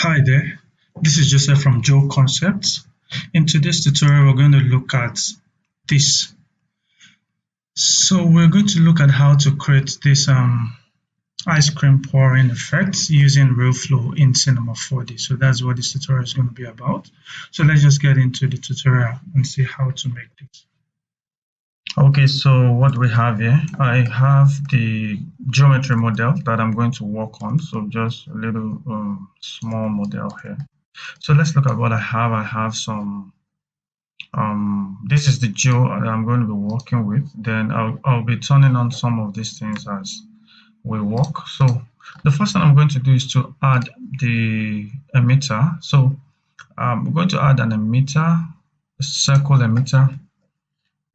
Hi there, this is Joseph from Joe Concepts. In today's tutorial, we're going to look at this. So we're going to look at how to create this ice cream pouring effect using Realflow in Cinema 4D. So that's what this tutorial is going to be about. So let's just get into the tutorial and see how to make this. Okay, so what we have here, I have the geometry model that I'm going to work on. So just a little small model here. So let's look at what I have. I have some, this is the geo that I'm going to be working with. Then I'll be turning on some of these things as we work. So the first thing I'm going to do is to add the emitter. So I'm going to add an emitter, a circle emitter,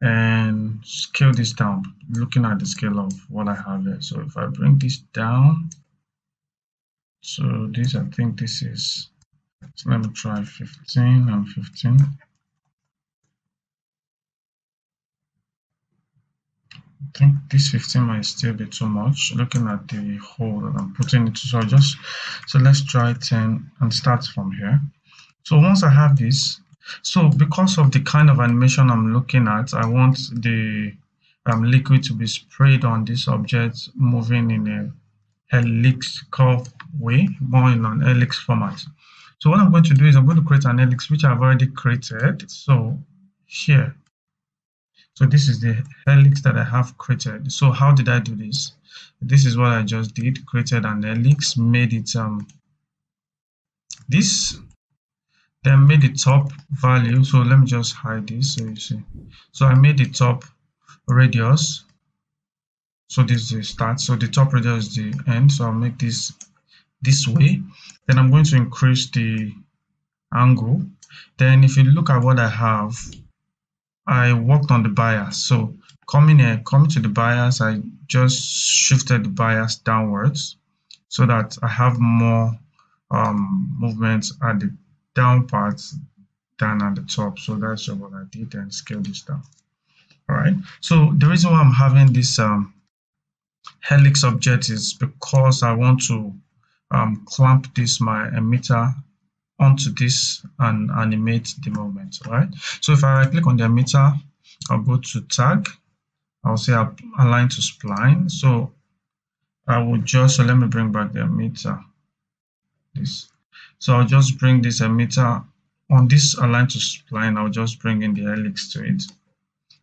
and scale this down, looking at the scale of what I have here. So if I bring this down, so this, I think this is, so let me try 15 and 15. I think this 15 might still be too much, looking at the hole that I'm putting it. So let's try 10 and start from here. So once I have this, so because of the kind of animation I'm looking at, I want the liquid to be sprayed on this object, moving in a helix curve way, more in an helix format. So what I'm going to do is I'm going to create an helix, which I've already created. So here, so this is the helix that I have created. So how did I do this? This is what I just did, created an helix, made it this, then made the top value. So let me just hide this so you see. So I made the top radius. So this is the start. So the top radius is the end. So I'll make this way. Then I'm going to increase the angle. Then if you look at what I have, I worked on the bias. So coming to the bias, I just shifted the bias downwards so that I have more movement at the down part than at the top. So that's what I did, and scale this down. All right. So the reason why I'm having this helix object is because I want to clamp this, my emitter, onto this and animate the movement. All right. So if I right click on the emitter, I'll go to tag. I'll say align to spline. So I will just, so let me bring back the emitter. This. So I'll just bring this emitter on this align to spline. I'll just bring in the helix to it.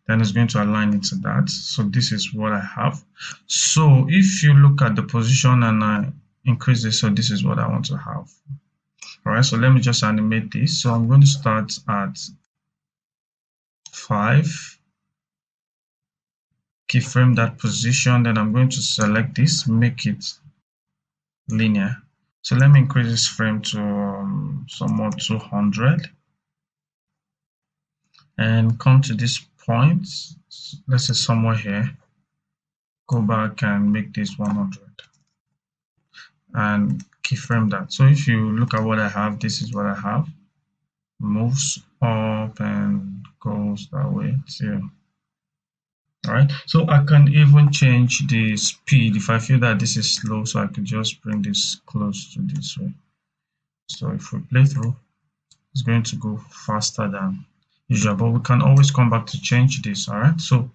Then it's going to align it to that. So this is what I have. So if you look at the position and I increase this, so this is what I want to have. All right, so let me just animate this. So I'm going to start at 5, keyframe that position. Then I'm going to select this, make it linear. So let me increase this frame to somewhat 200 and come to this point. Let's say somewhere here. Go back and make this 100 and keyframe that. So if you look at what I have, this is what I have. Moves up and goes that way too. All right, so I can even change the speed if I feel that this is slow, so I could just bring this close to this way. So if we play through, it's going to go faster than usual, but we can always come back to change this. All right, so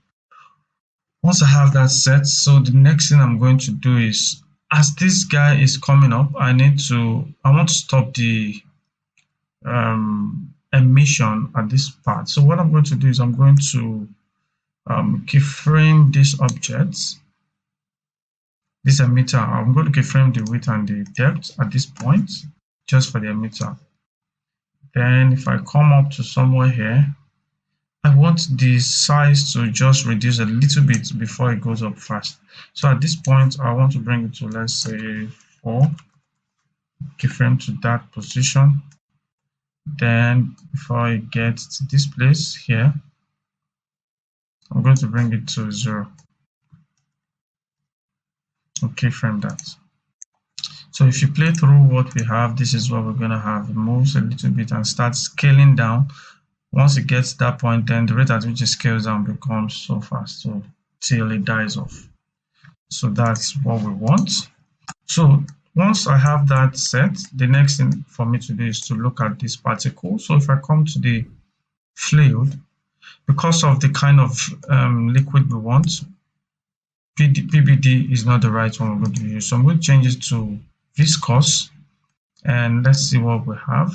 once I have that set, so the next thing I'm going to do is, as this guy is coming up, I want to stop the emission at this part. So what I'm going to do is I'm going to keyframe this object, this emitter. I'm going to keyframe the width and the depth at this point, just for the emitter. Then if I come up to somewhere here, I want the size to just reduce a little bit before it goes up fast. So at this point, I want to bring it to, let's say, 4, keyframe to that position. Then before I get to this place here, I'm going to bring it to 0. Okay, frame that. So if you play through what we have, this is what we're going to have. It moves a little bit and starts scaling down. Once it gets to that point, then the rate at which it scales down becomes so fast, so till it dies off. So that's what we want. So once I have that set, the next thing for me to do is to look at this particle. So if I come to the fluid, because of the kind of liquid we want, PBD is not the right one we're going to use. So I'm going to change it to viscous, and let's see what we have.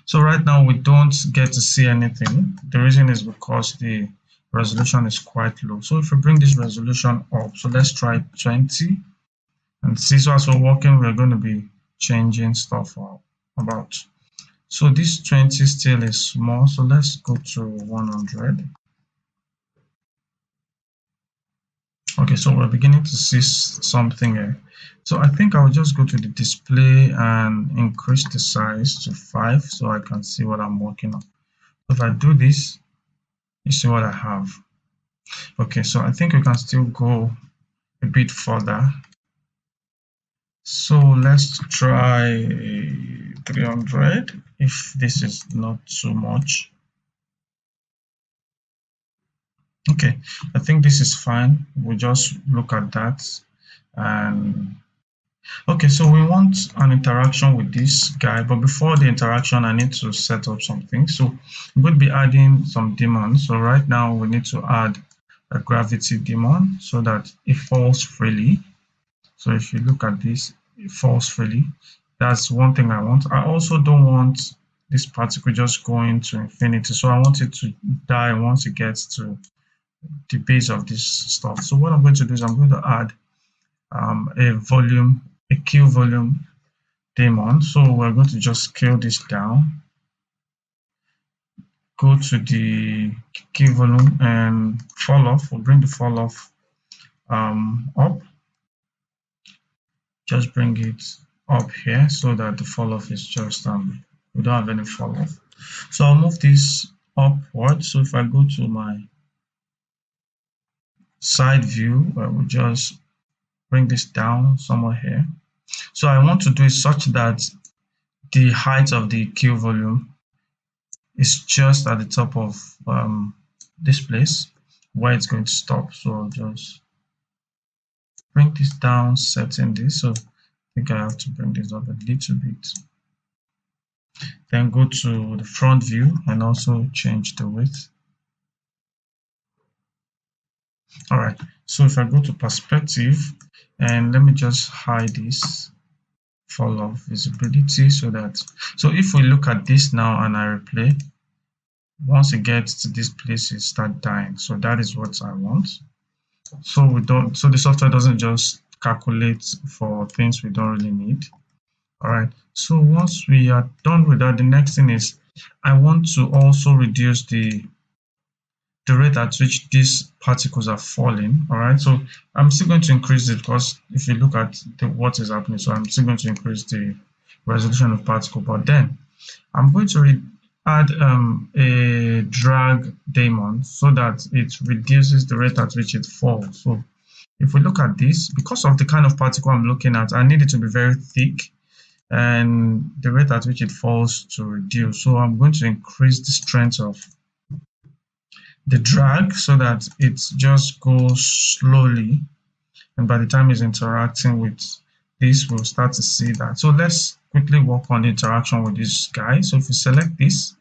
So right now we don't get to see anything. The reason is because the resolution is quite low. So if we bring this resolution up, so let's try 20 and see. So as we're working, we're going to be changing stuff about. So this 20 still is small, so let's go to 100. Okay, so we're beginning to see something here. So I think I'll just go to the display and increase the size to 5 so I can see what I'm working on. If I do this, you see what I have. Okay, so I think we can still go a bit further. So let's try 300 if this is not too much. Okay, I think this is fine. We'll just look at that. And okay, so we want an interaction with this guy, but before the interaction, I need to set up something. So we'll be adding some daemons. So right now we need to add a gravity daemon so that it falls freely. So if you look at this, it falls freely. That's one thing I want. I also don't want this particle just going to infinity. So I want it to die once it gets to the base of this stuff. So what I'm going to do is I'm going to add a Q volume daemon. So we're going to just scale this down, go to the Q volume and fall off. We'll bring the fall off up. Just bring it up here so that the fall off is just we don't have any fall off. So I'll move this upward. So if I go to my side view, I will just bring this down somewhere here. So I want to do it such that the height of the Q volume is just at the top of this place where it's going to stop. So I'll just bring this down, setting this. So I think I have to bring this up a little bit. Then go to the front view and also change the width. All right, so if I go to perspective and let me just hide this fall off visibility so if we look at this now and I replay, once it gets to this place it start dying. So that is what I want. So the software doesn't just calculate for things we don't really need. All right, so once we are done with that, the next thing is I want to also reduce the rate at which these particles are falling. All right, so I'm still going to increase it because if you look at what is happening, so I'm still going to increase the resolution of particle, but then I'm going to add a drag daemon so that it reduces the rate at which it falls. So if we look at this, because of the kind of particle I'm looking at, I need it to be very thick and the rate at which it falls to reduce. So I'm going to increase the strength of the drag so that it just goes slowly, and by the time it's interacting with this, we'll start to see that. So let's quickly work on the interaction with this guy. So if we select this,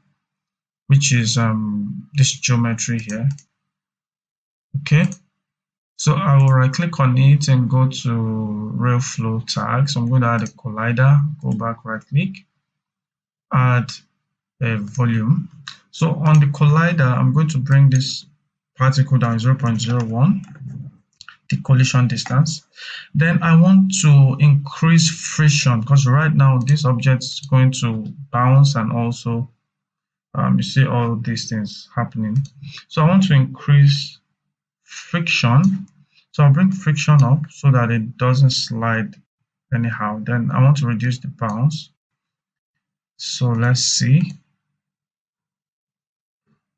which is this geometry here, okay, so I will right click on it and go to Realflow tag. So I'm going to add a collider, go back, right click, add a volume. So on the collider, I'm going to bring this particle down 0.01, the collision distance. Then I want to increase friction because right now this object is going to bounce and also you see all these things happening. So I want to increase friction. So I'll bring friction up so that it doesn't slide anyhow. Then I want to reduce the bounce. So let's see.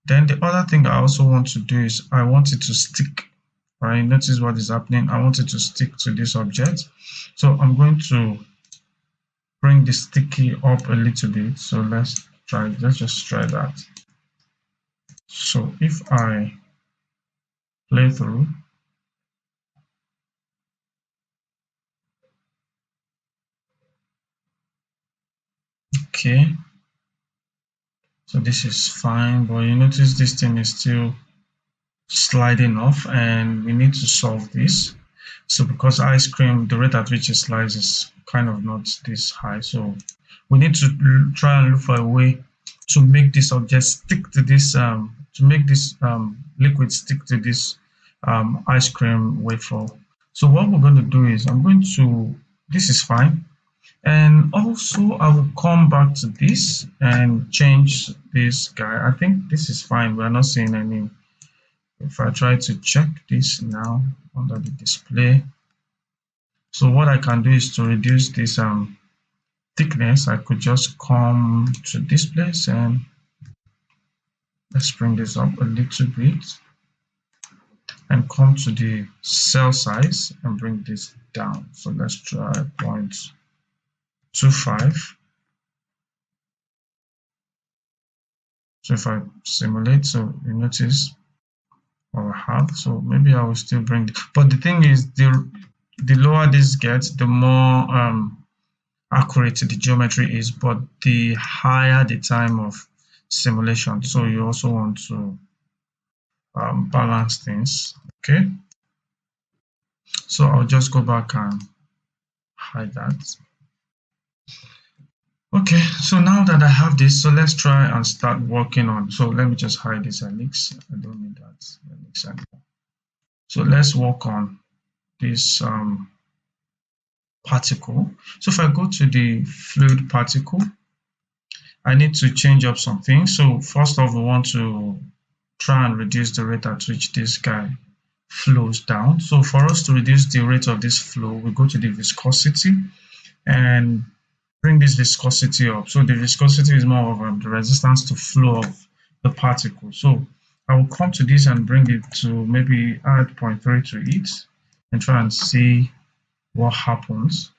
Then the other thing I also want to do is I want it to stick. Right, notice what is happening. I want it to stick to this object. So I'm going to bring the sticky up a little bit. So let's just try that. So if I play through, Okay, so this is fine, but you notice this thing is still sliding off, and we need to solve this. So because ice cream, the rate at which it slides is kind of not this high, so we need to try and look for a way to make this object stick to this, to make this liquid stick to this ice cream wafer. So what we're going to do is this is fine, and also I will come back to this and change this guy. I think this is fine. We're not seeing any. If I try to check this now under the display, so what I can do is to reduce this thickness. I could just come to this place and let's bring this up a little bit and come to the cell size and bring this down. So let's try 0.25. So if I simulate, so you notice what I have. So maybe I will still bring it. But the thing is, the lower this gets, the more accurate the geometry is, but the higher the time of simulation. So you also want to balance things. Okay, so I'll just go back and hide that. Okay, so now that I have this, so let's try and start working on. So let me just hide this helix. I don't need that helix anymore. So let's work on this particle. So if I go to the fluid particle, I need to change up some things. So first off, we want to try and reduce the rate at which this guy flows down. So for us to reduce the rate of this flow, we go to the viscosity and bring this viscosity up. So the viscosity is more of the resistance to flow of the particle. So I will come to this and bring it to maybe add 0.3 to it and try and see what happens.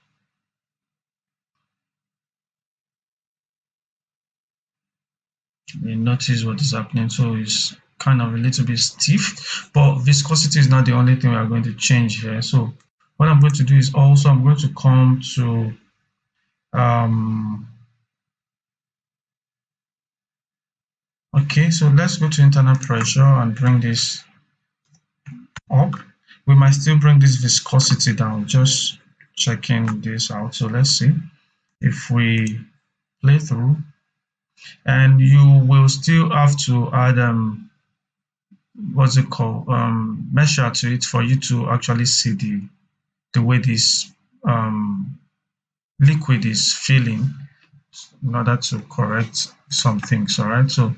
You notice what is happening. So it's kind of a little bit stiff, but viscosity is not the only thing we are going to change here. So what I'm going to do is also I'm going to come to okay, so let's go to internal pressure and bring this up. We might still bring this viscosity down, just checking this out. So let's see if we play through, and you will still have to add what's it called, measure to it for you to actually see the way this liquid is feeling in order to correct some things. All right, so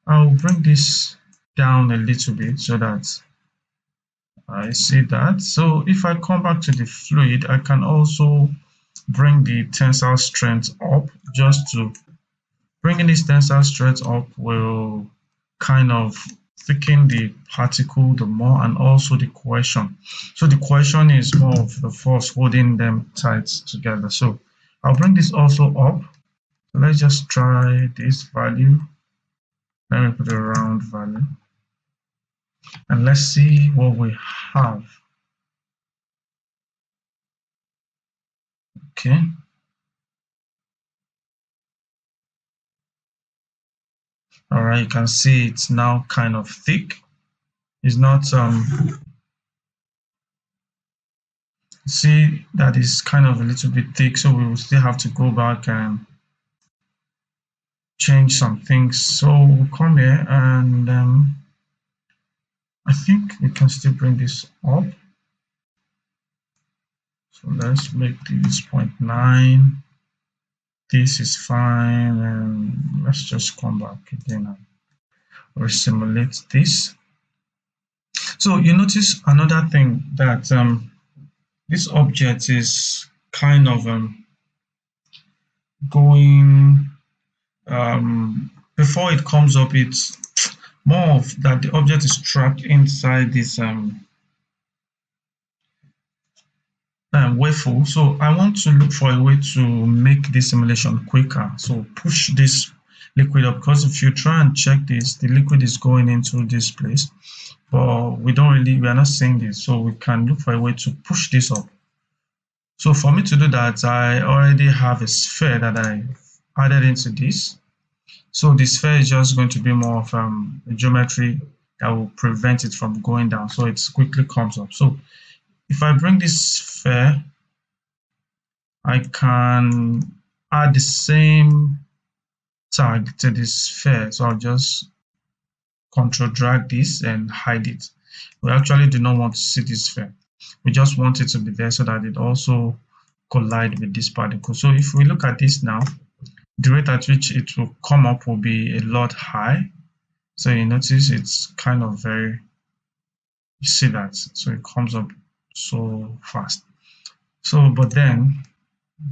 I'll bring this down a little bit so that I see that. So if I come back to the fluid, I can also bring the tensile strength up. Just to bringing this tensile strength up will kind of thicken the particle the more, and also the cohesion. So the cohesion is more of the force holding them tight together. So I'll bring this also up. So let's just try this value. Let me put a round value, and let's see what we have. Okay. All right, you can see it's now kind of thick. It's not see that is kind of a little bit thick, so we will still have to go back and change some things. So we'll come here and I think we can still bring this up. So let's make this 0.9. This is fine, and let's just come back again and resimulate this. So you notice another thing, that this object is kind of going before it comes up, it's more of that the object is trapped inside this waveform. So I want to look for a way to make this simulation quicker. So push this liquid up, because if you try and check this, the liquid is going into this place, but we are not seeing this. So we can look for a way to push this up. So for me to do that, I already have a sphere that I added into this. So the sphere is just going to be more of a geometry that will prevent it from going down. So it quickly comes up. So if I bring this sphere, I can add the same tag to this sphere. So I'll just control drag this and hide it. We actually do not want to see this sphere. We just want it to be there so that it also collide with this particle. So if we look at this now, the rate at which it will come up will be a lot high. So you notice it's kind of very, you see that, so it comes up so fast. So but then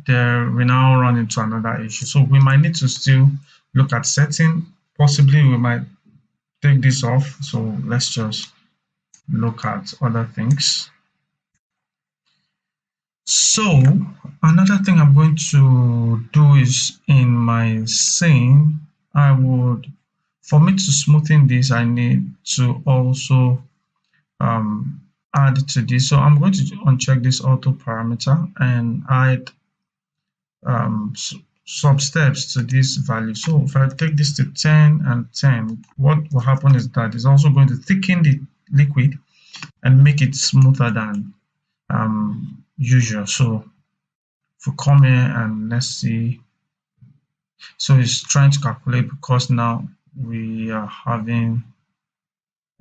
we now run into another issue. So we might need to still look at setting. Possibly we might take this off. So let's just look at other things. So another thing I'm going to do is in my scene, for me to smoothen this, I need to also add to this. So I'm going to uncheck this auto parameter and add some steps to this value. So if I take this to 10 and 10, what will happen is that it's also going to thicken the liquid and make it smoother than usual. So if we come here and let's see, so it's trying to calculate because now we are having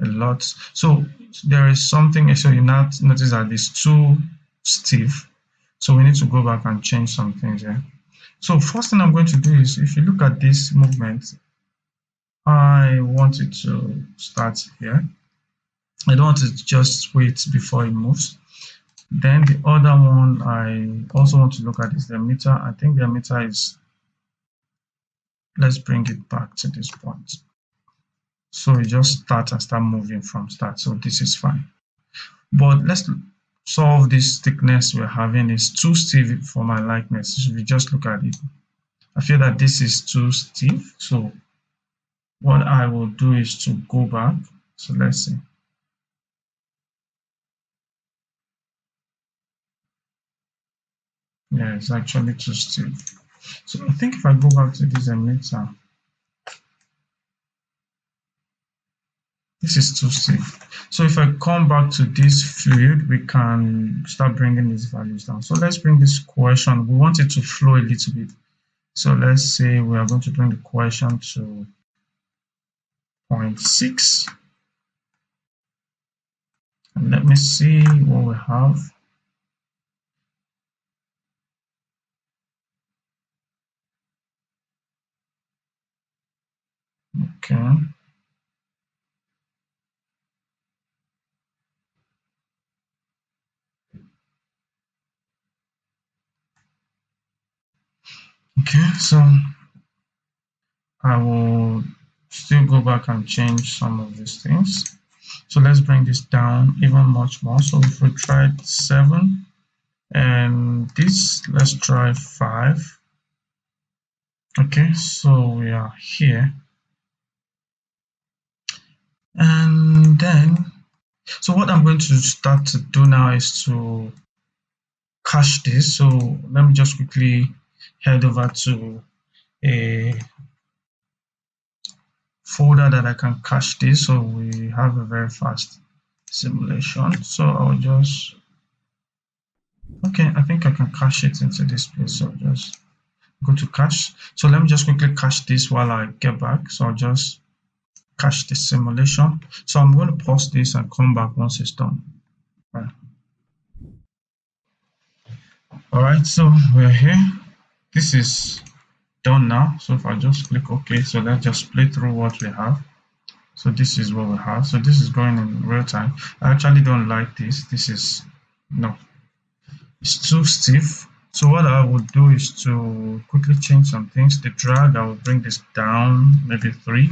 a lot. So there is something, so you now notice that it's too stiff. So we need to go back and change some things here. So first thing I'm going to do is, if you look at this movement, I want it to start here. I don't want to just wait before it moves. Then the other one I also want to look at is the emitter. I think the emitter is, let's bring it back to this point. So we just start and start moving from start. So this is fine. But let's solve this thickness we're having. Is too stiff for my likeness. If we just look at it, I feel that this is too stiff. So what I will do is to go back. So let's see. Yeah, it's actually too stiff. So I think if I go back to this emitter, this is too stiff. So if I come back to this fluid, we can start bringing these values down. So let's bring this cohesion. We want it to flow a little bit. So let's say we are going to bring the cohesion to 0.6. And let me see what we have. Okay. Okay, so I will still go back and change some of these things. So let's bring this down even much more. So if we try 7 and this, let's try 5. Okay, so we are here. And then, so what I'm going to start to do now is to cache this. So let me just quickly head over to a folder that I can cache this, so we have a very fast simulation. So I'll just, okay, I think I can cache it into this place. So just go to cache. So let me just quickly cache this while I get back. So I'll just cache the simulation. So I'm going to pause this and come back once it's done. All right, so we're here. This is done now. So if I just click OK, so let's just play through what we have. So this is what we have. So this is going in real time. I actually don't like this. This is, no, it's too stiff. So what I would do is to quickly change some things. The drag, I will bring this down maybe 3.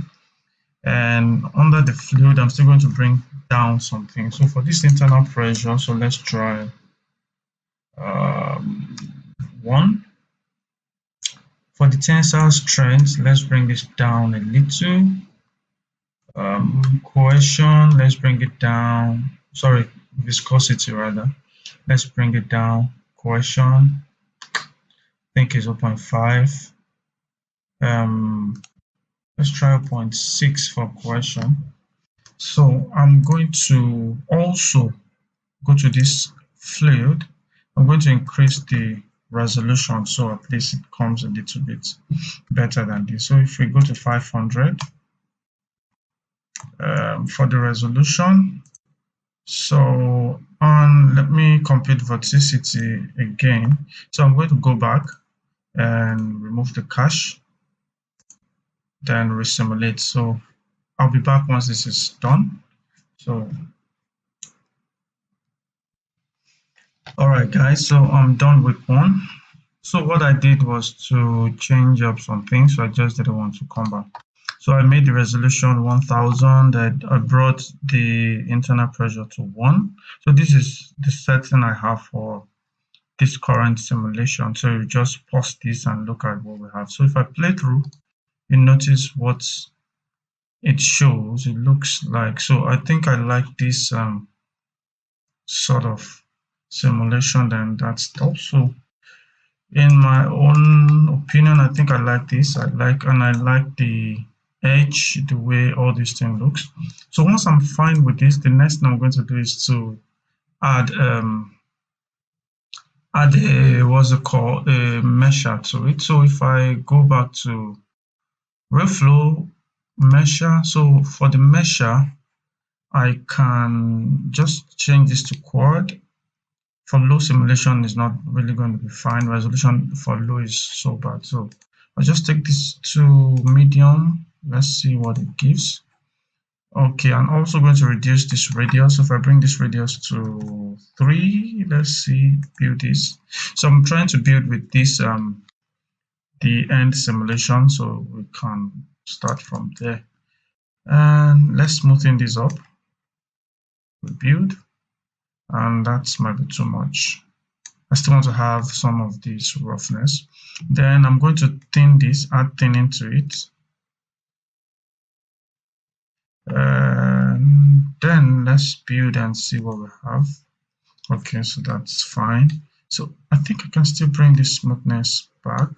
And under the fluid, I'm still going to bring down something. So for this internal pressure, so let's try 1. For the tensile strength, let's bring this down a little. Cohesion, let's bring it down. Sorry, viscosity rather. Let's bring it down. Cohesion, I think is 0.5. let's try 0.6 for question. So I'm going to also go to this fluid. I'm going to increase the resolution so at least it comes a little bit better than this. So if we go to 500 for the resolution, so let me compute viscosity again. So I'm going to go back and remove the cache, then resimulate. So I'll be back once this is done. So all right guys, so I'm done with one. So what I did was to change up some things, so I just didn't want to come back. So I made the resolution 1000, I brought the internal pressure to 1. So this is the setting I have for this current simulation. So you just pause this and look at what we have. So if I play through, you notice what it shows, it looks like. So I think I like this sort of simulation, then that's also in my own opinion. I think I like this. I like the edge, the way all this thing looks. So once I'm fine with this, the next thing I'm going to do is to add a what's it called, a mesher to it. So if I go back to Realflow mesher, so for the mesher, I can just change this to quad. For low, simulation is not really going to be fine. Resolution for low is so bad. So I'll just take this to medium. Let's see what it gives. Okay, I'm also going to reduce this radius. So if I bring this radius to 3, let's see, build this. So I'm trying to build with this the end simulation, so we can start from there. And let's smoothen this up. We build, and that's might be too much. I still want to have some of this roughness. Then I'm going to thin this, add thinning to it. And then let's build and see what we have. Okay, so that's fine. So I think I can still bring this smoothness back.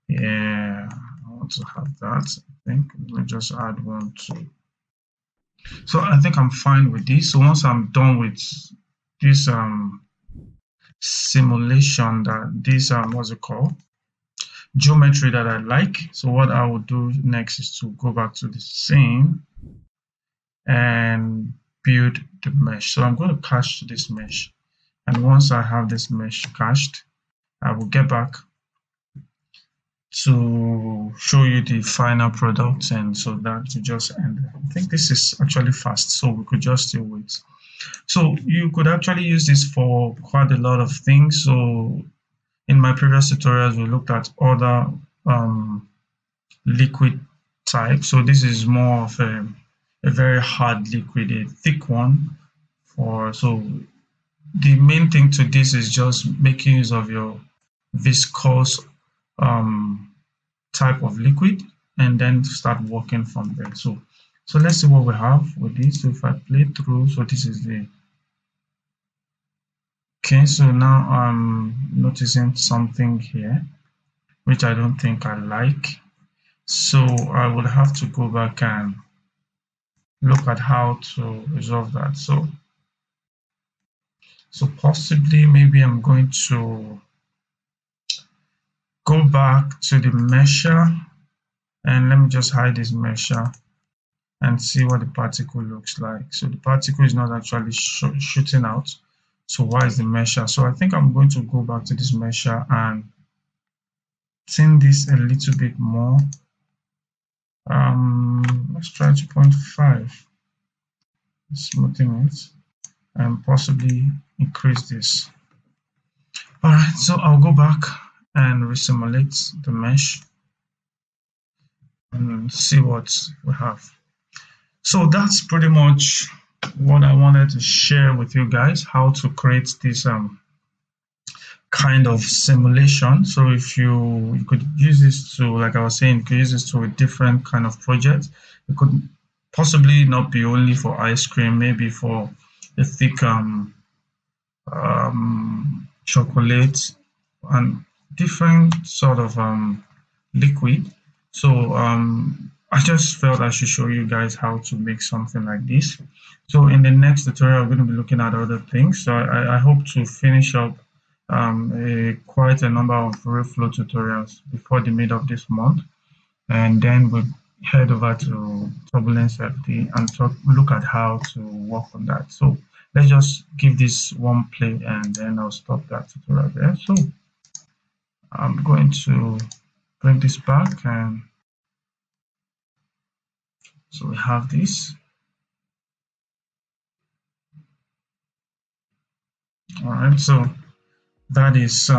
Yeah, I want to have that. I think let me just add 1, 2. So I think I'm fine with this. So once I'm done with this simulation, that this what's it called, geometry that I like, so what I will do next is to go back to the scene and build the mesh. So I'm going to cache this mesh, and once I have this mesh cached, I will get back to show you the final product, and so that to just end. I think this is actually fast, so we could just still wait. So you could actually use this for quite a lot of things. So in my previous tutorials, we looked at other liquid type. So this is more of a very hard liquid, a thick one. So the main thing to this is just making use of your viscous type of liquid and then start working from there. So let's see what we have with this. So if I play through, so this is the okay. So now I'm noticing something here which I don't think I like. So I will have to go back and look at how to resolve that. So possibly maybe I'm going to go back to the mesher, and let me just hide this mesher and see what the particle looks like. So the particle is not actually shooting out. So why is the mesher? So I think I'm going to go back to this mesher and thin this a little bit more. Let's try 2.5, smoothing it, and possibly increase this. All right, so I'll go back and resimulate the mesh and see what we have. So that's pretty much what I wanted to share with you guys, how to create this kind of simulation. So if you could use this to, like I was saying, you could use this to a different kind of project. It could possibly not be only for ice cream, maybe for a thick chocolate, and different sort of liquid. So I just felt I should show you guys how to make something like this. So in the next tutorial, we're going to be looking at other things. So I hope to finish up quite a number of Realflow tutorials before the mid of this month, and then we'll head over to Turbulence FD and look at how to work on that. So let's just give this one play, and then I'll stop that tutorial there. So I'm going to bring this back, and so we have this. All right, so that is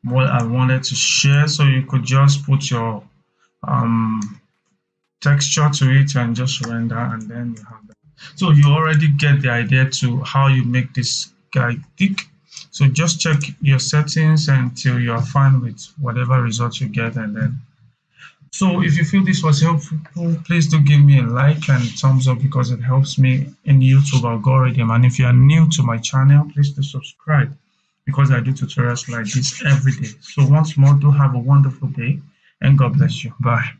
what I wanted to share. So you could just put your um, texture to it and just render, and then you have that. So you already get the idea to how you make this guy thick. So just check your settings until you are fine with whatever result you get, and then so if you feel this was helpful, please do give me a like and thumbs up because it helps me in YouTube algorithm. And if you are new to my channel, please do subscribe because I do tutorials like this every day. So once more, do have a wonderful day and God bless you. Bye.